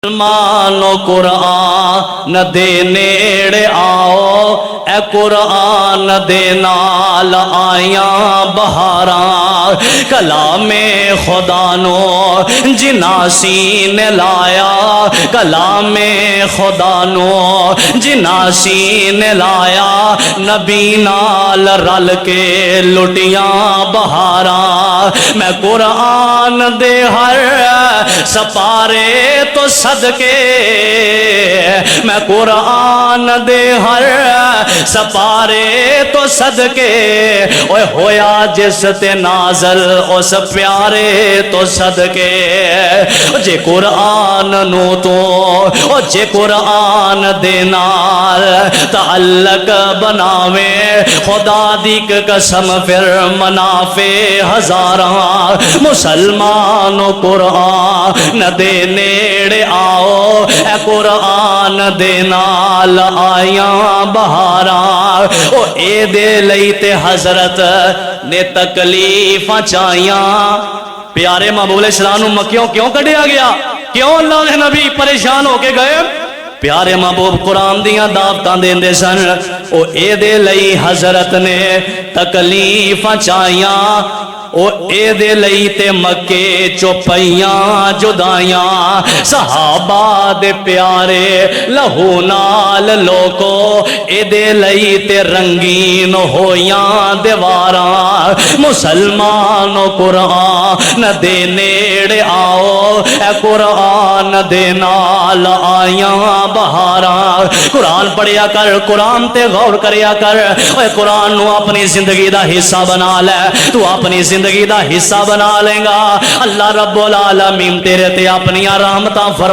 مسلمانو قرآن دے نیڑے آؤ، اے قرآن دے نال آیاں بہاراں، کلام خدا نو جنا سینے لایا، کلام خدا نو جنا سینے لایا، نبی نال رل کے لٹیاں بہاراں، میں قرآن دے ہر سپارے تو صدقے، میں قرآن دے ہر سپارے تو صدقے، اوے ہویا جس تے نازل اس پیارے تو صدقے، جے قرآن نو تو جے قرآن دے نال تعلق بناوے، خدا دی قسم پھر منافع ہزاراں، مسلمان قرآن دے نیڑے آؤ، اے قرآن دے نال آیاں بہاراں، او اے دے لئی تے حضرت نے تکلیفاں چاہیاں، پیارے محبوب علیہ السلام مکیوں کیوں کڈیا گیا؟ کیوں اللہ نے نبی پریشان ہو کے گئے؟ پیارے محبوب قرآن دیاں دعوتاں دیندے سن، او اے دے لئی حضرت نے تکلیفاں چاہیاں، او اے دے لئی تے مکے چوپیاں جدائیاں، صحابہ دے پیارے لہو نال لوکو، اے دے لئی تے رنگین ہویاں دیواراں، مسلمان قرآن دے نیڑے آؤ، اے قرآن دے نال آیاں بہاراں، قرآن پڑھیا کر، قرآن تے غور کریا کر، اے قرآن نو اپنی زندگی دا حصہ بنا لے، تو اپنی زندگی دا حصہ بنا لیں گا، اللہ رب العالمین تیرے تے اپنی رحمتاں فرما